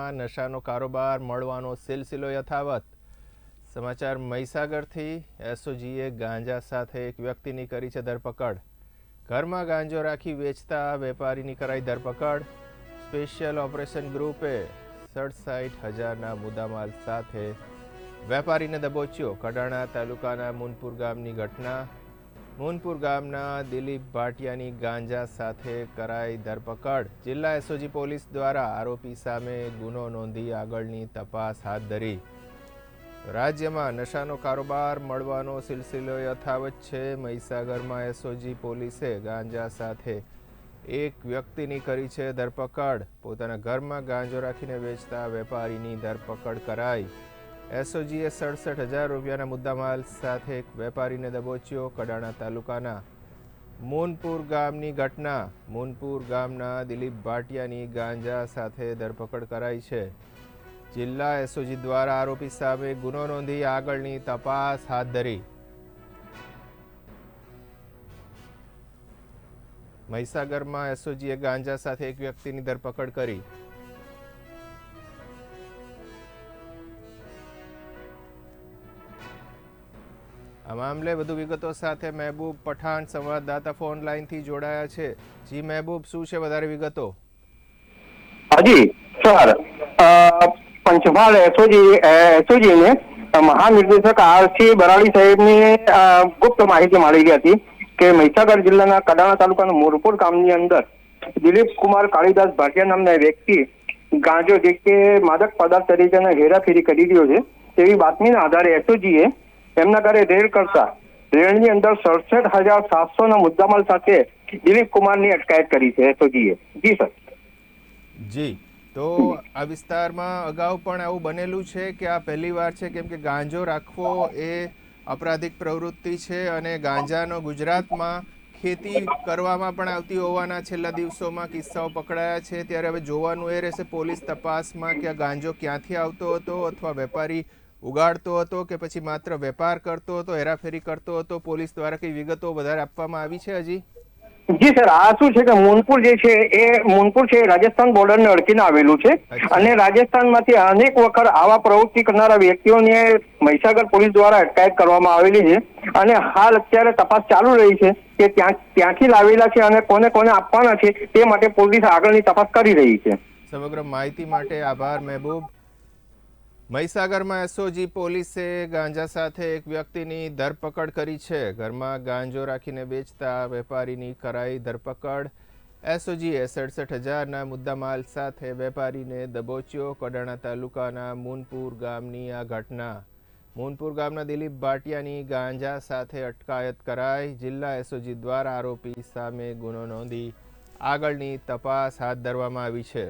મહીસાગરમાં નશાનો કારોબાર મળવાનો સિલસિલો યથાવત। સમાચાર મહીસાગરથી। એસઓજીએ ગાંજા સાથે એક વ્યક્તિની કરી છે ધરપકડ। ઘરમાં ગાંજો રાખી વેચતા વેપારીની કરાઈ ધરપકડ। સ્પેશિયલ ઓપરેશન ગ્રુપે 67,000ના મુદ્દામાલ સાથે વેપારીને દબોચ્યો। કડાણા તાલુકાના મૂનપુર ગામની ઘટના। મૂનપુર ગામના દિલીપ ભાટિયાની ગાંજા સાથે કરાઈ ધરપકડ। જિલ્લા એસઓજી પોલીસ દ્વારા આરોપી સામે ગુનો નોંધી આગળની તપાસ હાથ ધરી। રાજ્યમાં નશાનો કારોબાર મળવાનો સિલસિલો યથાવત છે। મહીસાગરમાં એસઓજી પોલીસે ગાંજા સાથે એક વ્યક્તિની કરી છે ધરપકડ। પોતાના ઘરમાં ગાંજો રાખીને વેચતા વેપારીની ધરપકડ કરાઈ। એસઓજીએ 67,000 રૂપિયાના મુદ્દામાલ સાથે એક વેપારીને દબોચ્યો। કડાણા તાલુકાના મૂનપુર ગામની ઘટના। મૂનપુર ગામના દિલીપ ભાટિયાની ગાંજા સાથે ધરપકડ કરાઈ છે। જિલ્લા એસઓજી દ્વારા આરોપી સામે ગુનો નોંધી આગળની તપાસ હાથ ધરી। મહીસાગરમાં એસઓજીએ ગાંજા સાથે એક વ્યક્તિની ધરપકડ કરી। આ મામલે વધુ વિગતો સાથે મહેબૂબ પઠાણ સંવાદદાતા ફોન લાઈનથી જોડાયા છે। જી મહેબૂબ, શું છે વધારે વિગતો? હાજી સર, પંચમહાલ એસઓજીને મહાનિર્દેશક આરસી બરાડી સાહેબની ગુપ્ત માહિતી મળી હતી કે મહીસાગર જિલ્લાના કડાણા તાલુકાના મોરપુર ગામની અંદર દિલીપ કુમાર કાળીદાસ ભાટિયા નામના વ્યક્તિ ગાંજો જે કે માદક પદાર્થ તરીકેના હેરાફેરી કરી રહ્યો છે તેવી બાતમીના આધારે એસઓજીએ એમના ઘરે રેડ કરતા રેડની અંદર 67,700ના મુદ્દામાલ સાથે દિલીપ કુમારની અટકાયત કરી છે એસઓજીએ। જી સર। જી, તો આ વિસ્તારમાં અગાઉ પણ આવું બનેલું છે કે આ પહેલી વાર છે? કેમ કે ગાંજો રાખવો એ અપરાધિક પ્રવૃત્તિ છે અને ગાંજાનો ગુજરાતમાં ખેતી કરવામાં પણ આવતી હોવાના છેલ્લા દિવસોમાં કિસ્સાઓ પકડાયા છે। ત્યારે હવે જોવાનું એ રહેશે પોલીસ તપાસમાં કે આ ગાંજો ક્યાંથી આવતો હતો, અથવા વેપારી ઉગાડતો હતો કે પછી માત્ર વેપાર કરતો હતો, હેરાફેરી કરતો હતો। પોલીસ દ્વારા કઈ વિગતો વધારે આપવામાં આવી છે હજી? જી સર, આ શું છે કે મૂનપુર જે છે એ રાજસ્થાન બોર્ડરને અડકીને આવેલું છે અને રાજસ્થાનમાંથી અનેક વખત આવા પ્રવૃત્તિ કરનારા વ્યક્તિઓને મહીસાગર પોલીસ દ્વારા અટકાયત કરવામાં આવેલી છે અને હાલ અત્યારે તપાસ ચાલુ રહી છે કે ક્યાંથી લાવેલા છે અને કોને કોને આપવાના છે તે માટે પોલીસ આગળની તપાસ કરી રહી છે। સમગ્ર માહિતી માટે આભાર મહેબૂબ। મહીસાગરમાં એસઓજી પોલીસે ગાંજા સાથે એક વ્યક્તિની ધરપકડ કરી છે। ઘરમાં ગાંજો રાખીને વેચતા વેપારીની કરાઈ ધરપકડ। એસઓજીએ 67,000ના મુદ્દામાલ સાથે વેપારીને દબોચ્યો। કડાણા તાલુકાના મૂનપુર ગામની આ ઘટના। મૂનપુર ગામના દિલીપ ભાટિયાની ગાંજા સાથે અટકાયત કરાઈ। જિલ્લા એસઓજી દ્વારા આરોપી સામે ગુનો નોંધી આગળની તપાસ હાથ ધરવામાં આવી છે।